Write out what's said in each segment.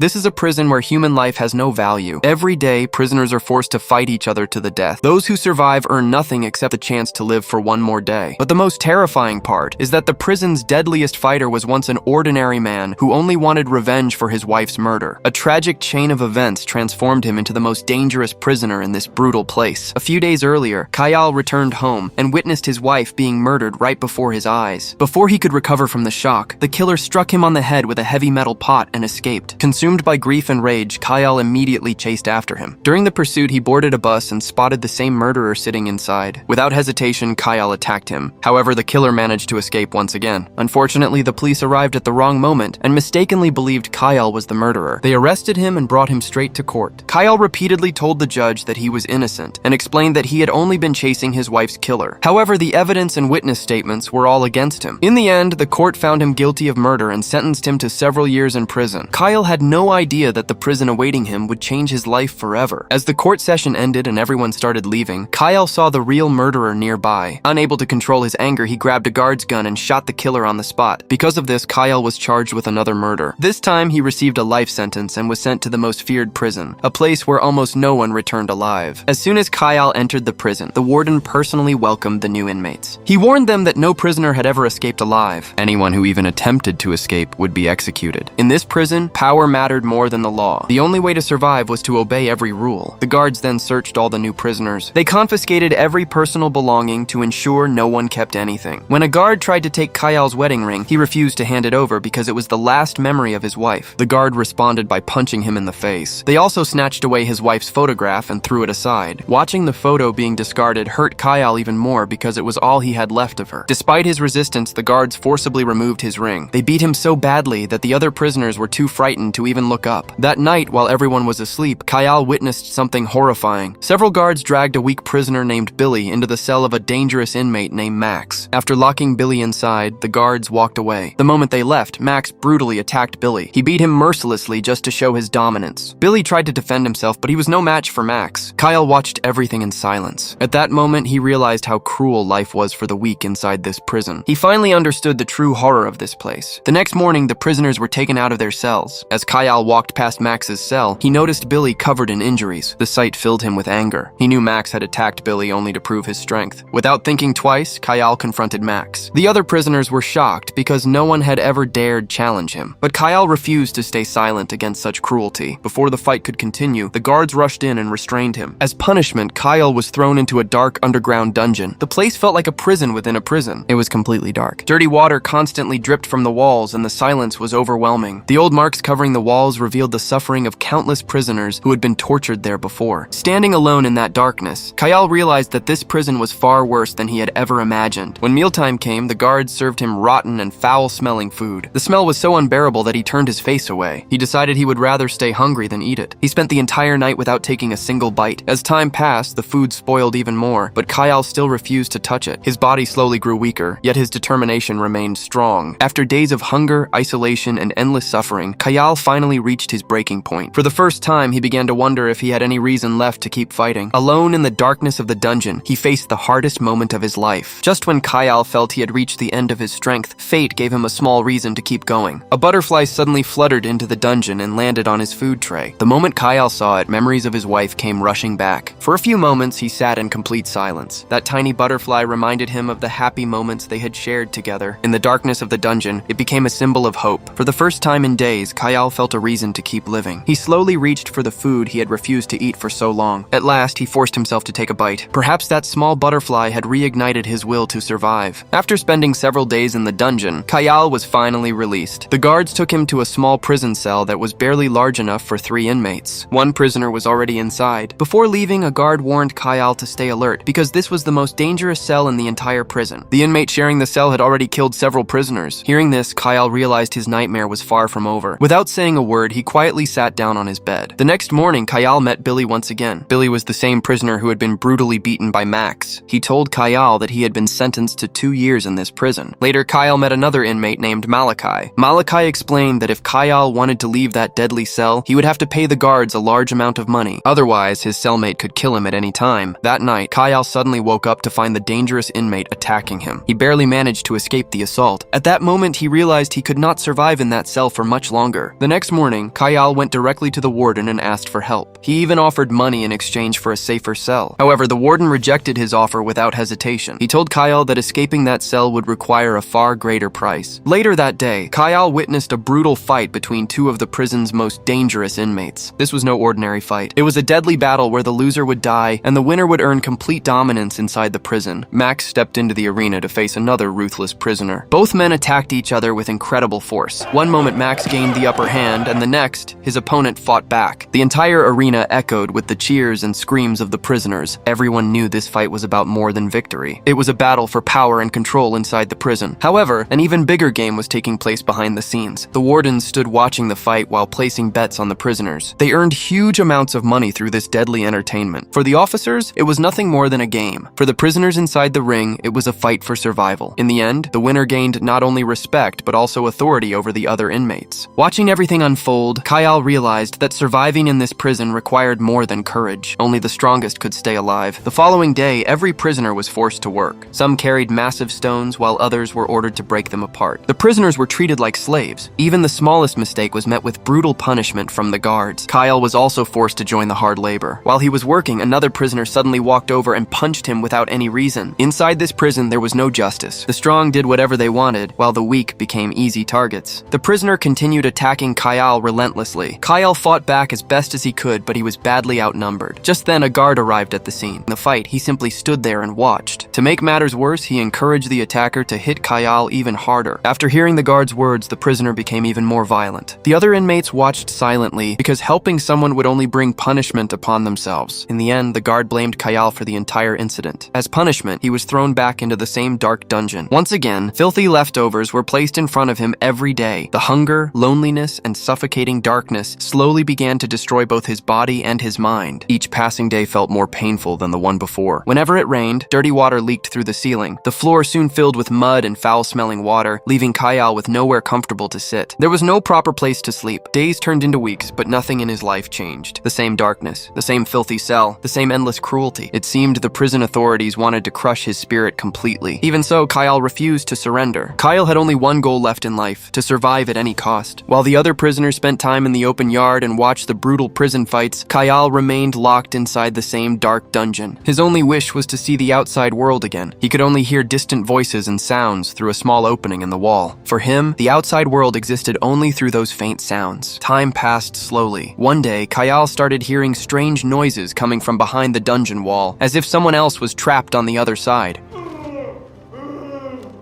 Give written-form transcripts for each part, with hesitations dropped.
This is a prison where human life has no value. Every day, prisoners are forced to fight each other to the death. Those who survive earn nothing except the chance to live for one more day. But the most terrifying part is that the prison's deadliest fighter was once an ordinary man who only wanted revenge for his wife's murder. A tragic chain of events transformed him into the most dangerous prisoner in this brutal place. A few days earlier, Kyle returned home and witnessed his wife being murdered right before his eyes. Before he could recover from the shock, the killer struck him on the head with a heavy metal pot and escaped. Consumed by grief and rage, Kyle immediately chased after him. During the pursuit, he boarded a bus and spotted the same murderer sitting inside. Without hesitation, Kyle attacked him. However, the killer managed to escape once again. Unfortunately, the police arrived at the wrong moment and mistakenly believed Kyle was the murderer. They arrested him and brought him straight to court. Kyle repeatedly told the judge that he was innocent and explained that he had only been chasing his wife's killer. However, the evidence and witness statements were all against him. In the end, the court found him guilty of murder and sentenced him to several years in prison. Kyle had no idea that the prison awaiting him would change his life forever. As the court session ended and everyone started leaving, Kyle saw the real murderer nearby. Unable to control his anger, he grabbed a guard's gun and shot the killer on the spot. Because of this, Kyle was charged with another murder. This time, he received a life sentence and was sent to the most feared prison, a place where almost no one returned alive. As soon as Kyle entered the prison, the warden personally welcomed the new inmates. He warned them that no prisoner had ever escaped alive. Anyone who even attempted to escape would be executed. In this prison, power mattered more than the law. The only way to survive was to obey every rule. The guards then searched all the new prisoners. They confiscated every personal belonging to ensure no one kept anything. When a guard tried to take Kyle's wedding ring, he refused to hand it over because it was the last memory of his wife. The guard responded by punching him in the face. They also snatched away his wife's photograph and threw it aside. Watching the photo being discarded hurt Kyle even more because it was all he had left of her. Despite his resistance, the guards forcibly removed his ring. They beat him so badly that the other prisoners were too frightened to even look up. That night, while everyone was asleep, Kyle witnessed something horrifying. Several guards dragged a weak prisoner named Billy into the cell of a dangerous inmate named Max. After locking Billy inside, the guards walked away. The moment they left, Max brutally attacked Billy. He beat him mercilessly just to show his dominance. Billy tried to defend himself, but he was no match for Max. Kyle watched everything in silence. At that moment, he realized how cruel life was for the weak inside this prison. He finally understood the true horror of this place. The next morning, the prisoners were taken out of their cells. As Kyle walked past Max's cell, he noticed Billy covered in injuries. The sight filled him with anger. He knew Max had attacked Billy only to prove his strength. Without thinking twice, Kyle confronted Max. The other prisoners were shocked because no one had ever dared challenge him. But Kyle refused to stay silent against such cruelty. Before the fight could continue, the guards rushed in and restrained him. As punishment, Kyle was thrown into a dark underground dungeon. The place felt like a prison within a prison. It was completely dark. Dirty water constantly dripped from the walls and the silence was overwhelming. The old marks covering the walls revealed the suffering of countless prisoners who had been tortured there before. Standing alone in that darkness, Kyle realized that this prison was far worse than he had ever imagined. When mealtime came, the guards served him rotten and foul-smelling food. The smell was so unbearable that he turned his face away. He decided he would rather stay hungry than eat it. He spent the entire night without taking a single bite. As time passed, the food spoiled even more, but Kyle still refused to touch it. His body slowly grew weaker, yet his determination remained strong. After days of hunger, isolation, and endless suffering, Kyle finally reached his breaking point. For the first time, he began to wonder if he had any reason left to keep fighting. Alone in the darkness of the dungeon, he faced the hardest moment of his life. Just when Kyle felt he had reached the end of his strength, fate gave him a small reason to keep going. A butterfly suddenly fluttered into the dungeon and landed on his food tray. The moment Kyle saw it, memories of his wife came rushing back. For a few moments, he sat in complete silence. That tiny butterfly reminded him of the happy moments they had shared together. In the darkness of the dungeon, it became a symbol of hope. For the first time in days, Kyle felt a reason to keep living. He slowly reached for the food he had refused to eat for so long. At last, he forced himself to take a bite. Perhaps that small butterfly had reignited his will to survive. After spending several days in the dungeon, Kyle was finally released. The guards took him to a small prison cell that was barely large enough for 3 inmates. One prisoner was already inside. Before leaving, a guard warned Kyle to stay alert because this was the most dangerous cell in the entire prison. The inmate sharing the cell had already killed several prisoners. Hearing this, Kyle realized his nightmare was far from over. Without saying a word, he quietly sat down on his bed. The next morning, Kyle met Billy once again. Billy was the same prisoner who had been brutally beaten by Max. He told Kyle that he had been sentenced to 2 years in this prison. Later, Kyle met another inmate named Malachi. Malachi explained that if Kyle wanted to leave that deadly cell, he would have to pay the guards a large amount of money. Otherwise, his cellmate could kill him at any time. That night, Kyle suddenly woke up to find the dangerous inmate attacking him. He barely managed to escape the assault. At that moment, he realized he could not survive in that cell for much longer. The next next morning, Kyle went directly to the warden and asked for help. He even offered money in exchange for a safer cell. However, the warden rejected his offer without hesitation. He told Kyle that escaping that cell would require a far greater price. Later that day, Kyle witnessed a brutal fight between two of the prison's most dangerous inmates. This was no ordinary fight. It was a deadly battle where the loser would die and the winner would earn complete dominance inside the prison. Max stepped into the arena to face another ruthless prisoner. Both men attacked each other with incredible force. One moment Max gained the upper hand, and the next, his opponent fought back. The entire arena echoed with the cheers and screams of the prisoners. Everyone knew this fight was about more than victory. It was a battle for power and control inside the prison. However, an even bigger game was taking place behind the scenes. The wardens stood watching the fight while placing bets on the prisoners. They earned huge amounts of money through this deadly entertainment. For the officers, it was nothing more than a game. For the prisoners inside the ring, it was a fight for survival. In the end, the winner gained not only respect, but also authority over the other inmates. Watching everything unfold, Kyle realized that surviving in this prison required more than courage. Only the strongest could stay alive. The following day, every prisoner was forced to work. Some carried massive stones, while others were ordered to break them apart. The prisoners were treated like slaves. Even the smallest mistake was met with brutal punishment from the guards. Kyle was also forced to join the hard labor. While he was working, another prisoner suddenly walked over and punched him without any reason. Inside this prison, there was no justice. The strong did whatever they wanted, while the weak became easy targets. The prisoner continued attacking Kyle relentlessly. Kyle fought back as best as he could, but he was badly outnumbered. Just then, a guard arrived at the scene. In the fight, he simply stood there and watched. To make matters worse, he encouraged the attacker to hit Kyle even harder. After hearing the guard's words, the prisoner became even more violent. The other inmates watched silently because helping someone would only bring punishment upon themselves. In the end, the guard blamed Kyle for the entire incident. As punishment, he was thrown back into the same dark dungeon. Once again, filthy leftovers were placed in front of him every day. The hunger, loneliness, and suffocating darkness slowly began to destroy both his body and his mind. Each passing day felt more painful than the one before. Whenever it rained, dirty water leaked through the ceiling. The floor soon filled with mud and foul-smelling water, leaving Kyle with nowhere comfortable to sit. There was no proper place to sleep. Days turned into weeks, but nothing in his life changed. The same darkness, the same filthy cell, the same endless cruelty. It seemed the prison authorities wanted to crush his spirit completely. Even so, Kyle refused to surrender. Kyle had only one goal left in life: to survive at any cost. While the other prisoners spent time in the open yard and watched the brutal prison fights, Kyle remained locked inside the same dark dungeon. His only wish was to see the outside world again. He could only hear distant voices and sounds through a small opening in the wall. For him, the outside world existed only through those faint sounds. Time passed slowly. One day, Kyle started hearing strange noises coming from behind the dungeon wall, as if someone else was trapped on the other side.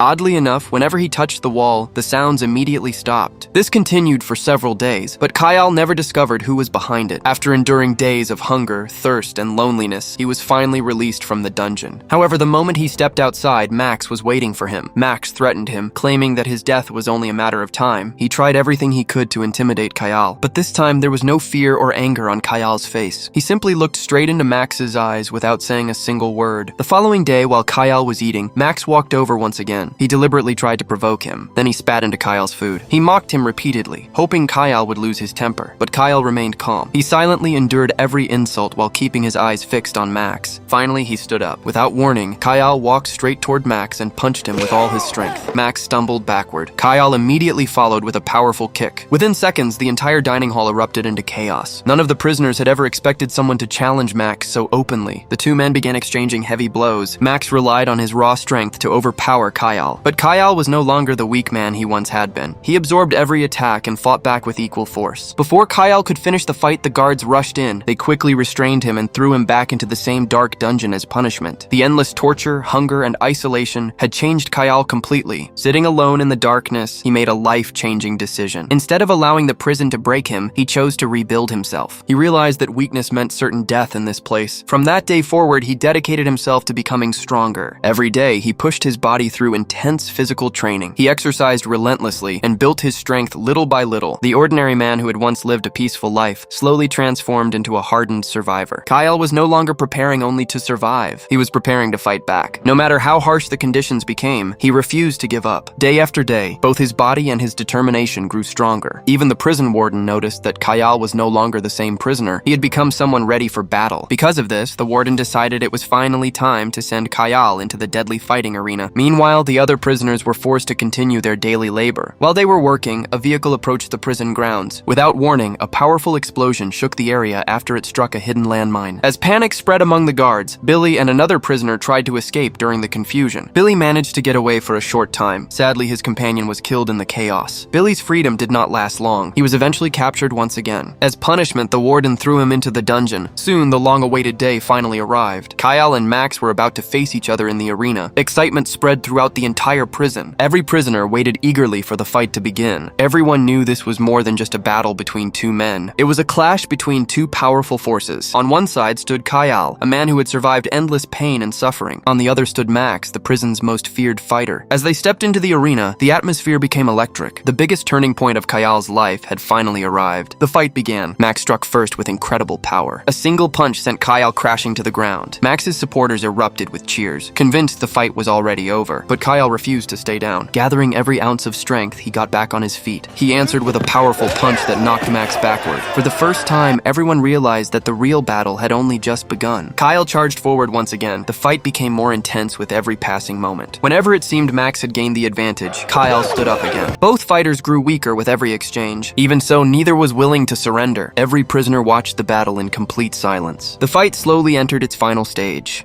Oddly enough, whenever he touched the wall, the sounds immediately stopped. This continued for several days, but Kyle never discovered who was behind it. After enduring days of hunger, thirst, and loneliness, he was finally released from the dungeon. However, the moment he stepped outside, Max was waiting for him. Max threatened him, claiming that his death was only a matter of time. He tried everything he could to intimidate Kyle, but this time there was no fear or anger on Kyle's face. He simply looked straight into Max's eyes without saying a single word. The following day, while Kyle was eating, Max walked over once again. He deliberately tried to provoke him. Then he spat into Kyle's food. He mocked him repeatedly, hoping Kyle would lose his temper. But Kyle remained calm. He silently endured every insult while keeping his eyes fixed on Max. Finally, he stood up. Without warning, Kyle walked straight toward Max and punched him with all his strength. Max stumbled backward. Kyle immediately followed with a powerful kick. Within seconds, the entire dining hall erupted into chaos. None of the prisoners had ever expected someone to challenge Max so openly. The two men began exchanging heavy blows. Max relied on his raw strength to overpower Kyle. But Kyle was no longer the weak man he once had been. He absorbed every attack and fought back with equal force. Before Kyle could finish the fight, the guards rushed in. They quickly restrained him and threw him back into the same dark dungeon as punishment. The endless torture, hunger, and isolation had changed Kyle completely. Sitting alone in the darkness, he made a life-changing decision. Instead of allowing the prison to break him, he chose to rebuild himself. He realized that weakness meant certain death in this place. From that day forward, he dedicated himself to becoming stronger. Every day, he pushed his body through intense physical training. He exercised relentlessly and built his strength little by little. The ordinary man who had once lived a peaceful life slowly transformed into a hardened survivor. Kyle was no longer preparing only to survive. He was preparing to fight back. No matter how harsh the conditions became, he refused to give up. Day after day, both his body and his determination grew stronger. Even the prison warden noticed that Kyle was no longer the same prisoner. He had become someone ready for battle. Because of this, the warden decided it was finally time to send Kyle into the deadly fighting arena. Meanwhile, the the other prisoners were forced to continue their daily labor. While they were working, a vehicle approached the prison grounds. Without warning, a powerful explosion shook the area after it struck a hidden landmine. As panic spread among the guards, Billy and another prisoner tried to escape during the confusion. Billy managed to get away for a short time. Sadly, his companion was killed in the chaos. Billy's freedom did not last long. He was eventually captured once again. As punishment, the warden threw him into the dungeon. Soon, the long-awaited day finally arrived. Kyle and Max were about to face each other in the arena. Excitement spread throughout the entire prison. Every prisoner waited eagerly for the fight to begin. Everyone knew this was more than just a battle between two men. It was a clash between two powerful forces. On one side stood Kyle, a man who had survived endless pain and suffering. On the other stood Max, the prison's most feared fighter. As they stepped into the arena, the atmosphere became electric. The biggest turning point of Kyle's life had finally arrived. The fight began. Max struck first with incredible power. A single punch sent Kyle crashing to the ground. Max's supporters erupted with cheers, convinced the fight was already over. But Kyle refused to stay down. Gathering every ounce of strength, he got back on his feet. He answered with a powerful punch that knocked Max backward. For the first time, everyone realized that the real battle had only just begun. Kyle charged forward once again. The fight became more intense with every passing moment. Whenever it seemed Max had gained the advantage, Kyle stood up again. Both fighters grew weaker with every exchange. Even so, neither was willing to surrender. Every prisoner watched the battle in complete silence. The fight slowly entered its final stage.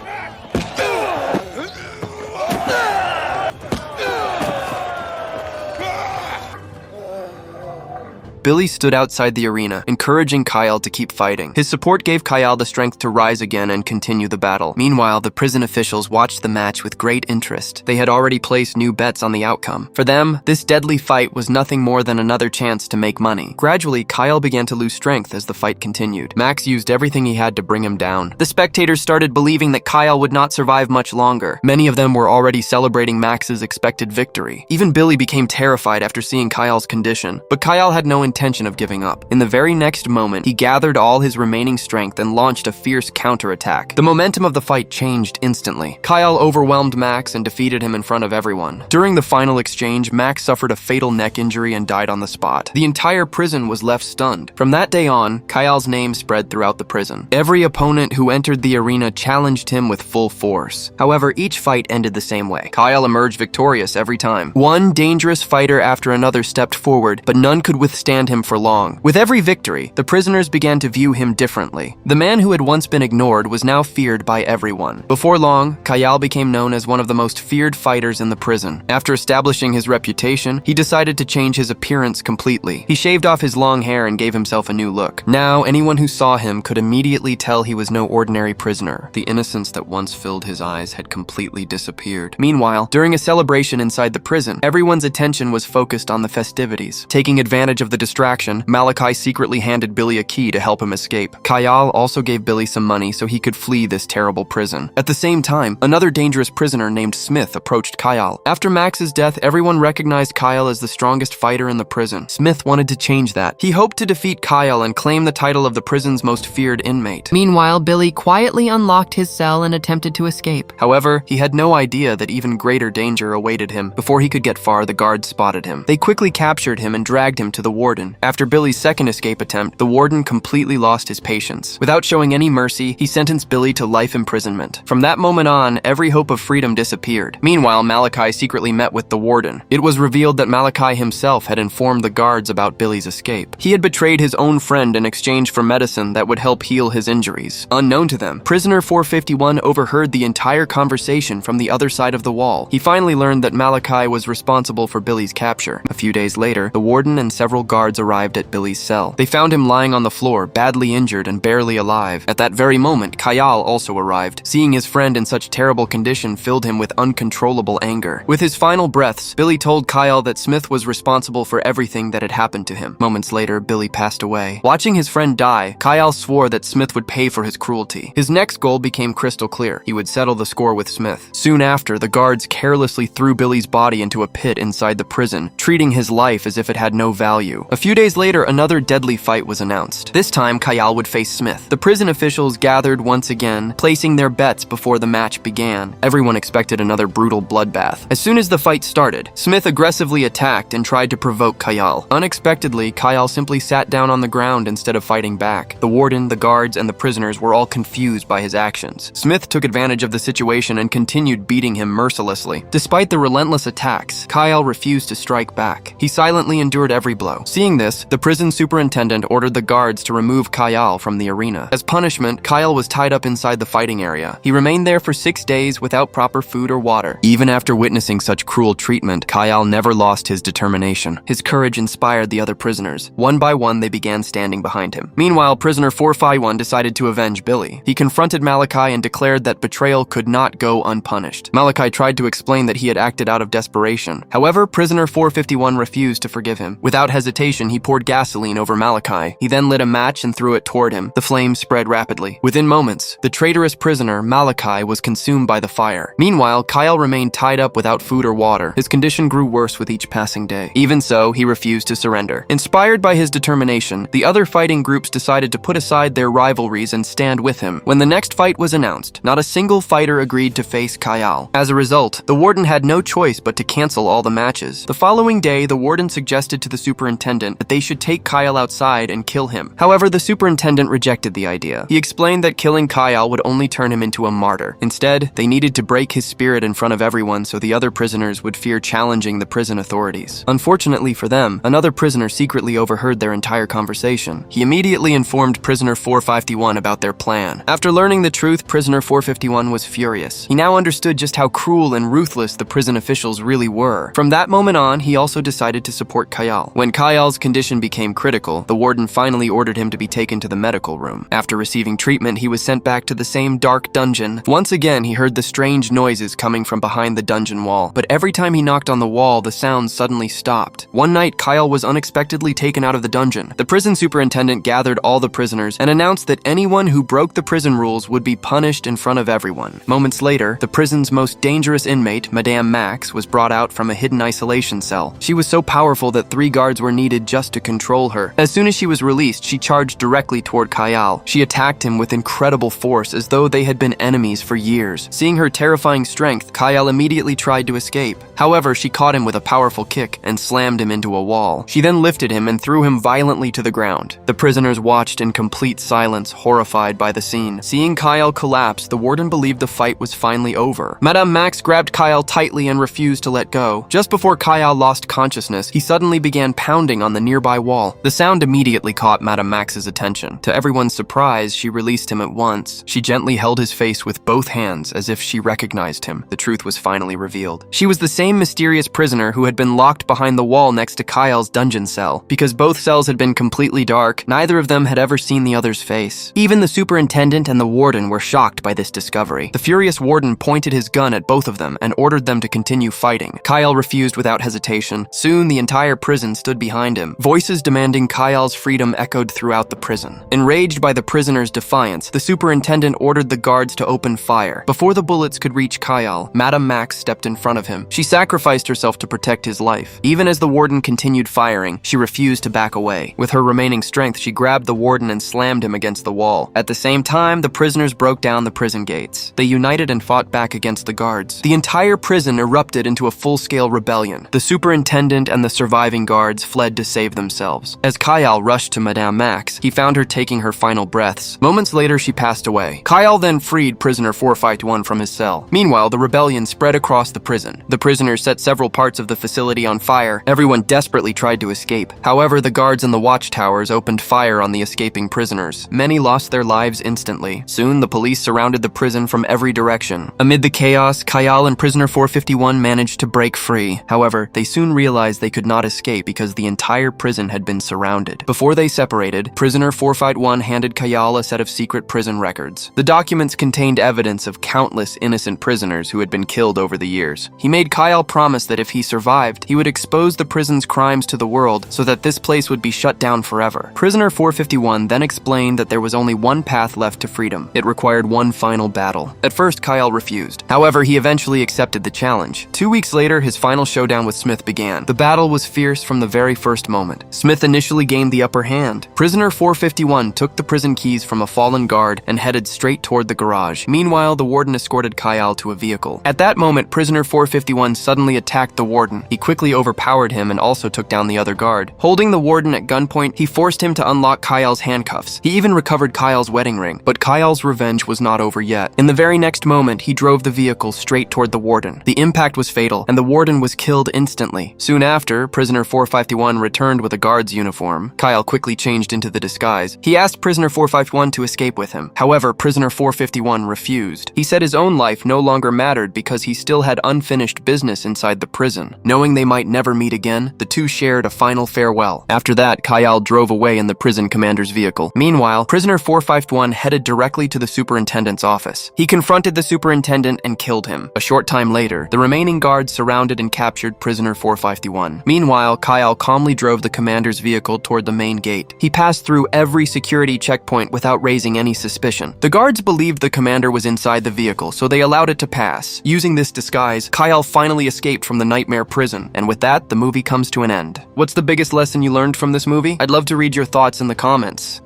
Billy stood outside the arena, encouraging Kyle to keep fighting. His support gave Kyle the strength to rise again and continue the battle. Meanwhile, the prison officials watched the match with great interest. They had already placed new bets on the outcome. For them, this deadly fight was nothing more than another chance to make money. Gradually, Kyle began to lose strength as the fight continued. Max used everything he had to bring him down. The spectators started believing that Kyle would not survive much longer. Many of them were already celebrating Max's expected victory. Even Billy became terrified after seeing Kyle's condition. But Kyle had no intention of giving up. In the very next moment, he gathered all his remaining strength and launched a fierce counterattack. The momentum of the fight changed instantly. Kyle overwhelmed Max and defeated him in front of everyone. During the final exchange, Max suffered a fatal neck injury and died on the spot. The entire prison was left stunned. From that day on, Kyle's name spread throughout the prison. Every opponent who entered the arena challenged him with full force. However, each fight ended the same way. Kyle emerged victorious every time. One dangerous fighter after another stepped forward, but none could withstand him for long. With every victory, the prisoners began to view him differently. The man who had once been ignored was now feared by everyone. Before long, Kyle became known as one of the most feared fighters in the prison. After establishing his reputation, he decided to change his appearance completely. He shaved off his long hair and gave himself a new look. Now, anyone who saw him could immediately tell he was no ordinary prisoner. The innocence that once filled his eyes had completely disappeared. Meanwhile, during a celebration inside the prison, everyone's attention was focused on the festivities. Taking advantage of the distraction, Malachi secretly handed Billy a key to help him escape. Kyle also gave Billy some money so he could flee this terrible prison. At the same time, another dangerous prisoner named Smith approached Kyle. After Max's death, everyone recognized Kyle as the strongest fighter in the prison. Smith wanted to change that. He hoped to defeat Kyle and claim the title of the prison's most feared inmate. Meanwhile, Billy quietly unlocked his cell and attempted to escape. However, he had no idea that even greater danger awaited him. Before he could get far, the guards spotted him. They quickly captured him and dragged him to the warden. After Billy's second escape attempt, the warden completely lost his patience. Without showing any mercy, he sentenced Billy to life imprisonment. From that moment on, every hope of freedom disappeared. Meanwhile, Malachi secretly met with the warden. It was revealed that Malachi himself had informed the guards about Billy's escape. He had betrayed his own friend in exchange for medicine that would help heal his injuries. Unknown to them, prisoner 451 overheard the entire conversation from the other side of the wall. He finally learned that Malachi was responsible for Billy's capture. A few days later, the warden and several guards arrived at Billy's cell. They found him lying on the floor, badly injured and barely alive. At that very moment, Kyle also arrived. Seeing his friend in such terrible condition filled him with uncontrollable anger. With his final breaths, Billy told Kyle that Smith was responsible for everything that had happened to him. Moments later, Billy passed away. Watching his friend die, Kyle swore that Smith would pay for his cruelty. His next goal became crystal clear. He would settle the score with Smith. Soon after, the guards carelessly threw Billy's body into a pit inside the prison, treating his life as if it had no value. A few days later, another deadly fight was announced. This time, Kyle would face Smith. The prison officials gathered once again, placing their bets before the match began. Everyone expected another brutal bloodbath. As soon as the fight started, Smith aggressively attacked and tried to provoke Kyle. Unexpectedly, Kyle simply sat down on the ground instead of fighting back. The warden, the guards, and the prisoners were all confused by his actions. Smith took advantage of the situation and continued beating him mercilessly. Despite the relentless attacks, Kyle refused to strike back. He silently endured every blow. Seeing this, the prison superintendent ordered the guards to remove Kyle from the arena. As punishment, Kyle was tied up inside the fighting area. He remained there for 6 days without proper food or water. Even after witnessing such cruel treatment, Kyle never lost his determination. His courage inspired the other prisoners. One by one, they began standing behind him. Meanwhile, prisoner 451 decided to avenge Billy. He confronted Malachi and declared that betrayal could not go unpunished. Malachi tried to explain that he had acted out of desperation. However, prisoner 451 refused to forgive him. Without hesitation, he poured gasoline over Malachi. He then lit a match and threw it toward him. The flames spread rapidly. Within moments, the traitorous prisoner, Malachi, was consumed by the fire. Meanwhile, Kyle remained tied up without food or water. His condition grew worse with each passing day. Even so, he refused to surrender. Inspired by his determination, the other fighting groups decided to put aside their rivalries and stand with him. When the next fight was announced, not a single fighter agreed to face Kyle. As a result, the warden had no choice but to cancel all the matches. The following day, the warden suggested to the superintendent that they should take Kyle outside and kill him. However, the superintendent rejected the idea. He explained that killing Kyle would only turn him into a martyr. Instead, they needed to break his spirit in front of everyone so the other prisoners would fear challenging the prison authorities. Unfortunately for them, another prisoner secretly overheard their entire conversation. He immediately informed prisoner 451 about their plan. After learning the truth, prisoner 451 was furious. He now understood just how cruel and ruthless the prison officials really were. From that moment on, he also decided to support Kyle. When Kyle's condition became critical, the warden finally ordered him to be taken to the medical room. After receiving treatment, he was sent back to the same dark dungeon. Once again, he heard the strange noises coming from behind the dungeon wall, but every time he knocked on the wall, the sounds suddenly stopped. One night, Kyle was unexpectedly taken out of the dungeon. The prison superintendent gathered all the prisoners and announced that anyone who broke the prison rules would be punished in front of everyone. Moments later, the prison's most dangerous inmate, Madame Max, was brought out from a hidden isolation cell. She was so powerful that 3 guards were needed just to control her. As soon as she was released, she charged directly toward Kyle. She attacked him with incredible force as though they had been enemies for years. Seeing her terrifying strength, Kyle immediately tried to escape. However, she caught him with a powerful kick and slammed him into a wall. She then lifted him and threw him violently to the ground. The prisoners watched in complete silence, horrified by the scene. Seeing Kyle collapse, the warden believed the fight was finally over. Madame Max grabbed Kyle tightly and refused to let go. Just before Kyle lost consciousness, he suddenly began pounding on the nearby wall. The sound immediately caught Madame Max's attention. To everyone's surprise, she released him at once. She gently held his face with both hands as if she recognized him. The truth was finally revealed. She was the same mysterious prisoner who had been locked behind the wall next to Kyle's dungeon cell. Because both cells had been completely dark, neither of them had ever seen the other's face. Even the superintendent and the warden were shocked by this discovery. The furious warden pointed his gun at both of them and ordered them to continue fighting. Kyle refused without hesitation. Soon, the entire prison stood behind him. Voices demanding Kyle's freedom echoed throughout the prison. Enraged by the prisoner's defiance, the superintendent ordered the guards to open fire. Before the bullets could reach Kyle, Madame Max stepped in front of him. She sacrificed herself to protect his life. Even as the warden continued firing, she refused to back away. With her remaining strength, she grabbed the warden and slammed him against the wall. At the same time, the prisoners broke down the prison gates. They united and fought back against the guards. The entire prison erupted into a full-scale rebellion. The superintendent and the surviving guards fled to save themselves. As Kyle rushed to Madame Max, he found her taking her final breaths. Moments later, she passed away. Kyle then freed prisoner 451 from his cell. Meanwhile, the rebellion spread across the prison. The prisoners set several parts of the facility on fire. Everyone desperately tried to escape. However, the guards in the watchtowers opened fire on the escaping prisoners. Many lost their lives instantly. Soon, the police surrounded the prison from every direction. Amid the chaos, Kyle and prisoner 451 managed to break free. However, they soon realized they could not escape because the entire prison had been surrounded. Before they separated, prisoner 451 handed Kyle a set of secret prison records. The documents contained evidence of countless innocent prisoners who had been killed over the years. He made Kyle promise that if he survived, he would expose the prison's crimes to the world so that this place would be shut down forever. Prisoner 451 then explained that there was only one path left to freedom. It required one final battle. At first, Kyle refused. However, he eventually accepted the challenge. 2 weeks later, his final showdown with Smith began. The battle was fierce from the very first first moment. Smith initially gained the upper hand. Prisoner 451 took the prison keys from a fallen guard and headed straight toward the garage. Meanwhile, the warden escorted Kyle to a vehicle. At that moment, prisoner 451 suddenly attacked the warden. He quickly overpowered him and also took down the other guard. Holding the warden at gunpoint, he forced him to unlock Kyle's handcuffs. He even recovered Kyle's wedding ring, but Kyle's revenge was not over yet. In the very next moment, he drove the vehicle straight toward the warden. The impact was fatal, and the warden was killed instantly. Soon after, prisoner 451 returned with a guard's uniform. Kyle quickly changed into the disguise. He asked prisoner 451 to escape with him. However, prisoner 451 refused. He said his own life no longer mattered because he still had unfinished business inside the prison. Knowing they might never meet again, the two shared a final farewell. After that, Kyle drove away in the prison commander's vehicle. Meanwhile, prisoner 451 headed directly to the superintendent's office. He confronted the superintendent and killed him. A short time later, the remaining guards surrounded and captured prisoner 451. Meanwhile, Kyle calmly drove the commander's vehicle toward the main gate. He passed through every security checkpoint without raising any suspicion. The guards believed the commander was inside the vehicle, so they allowed it to pass. Using this disguise, Kyle finally escaped from the nightmare prison, and with that, the movie comes to an end. What's the biggest lesson you learned from this movie? I'd love to read your thoughts in the comments.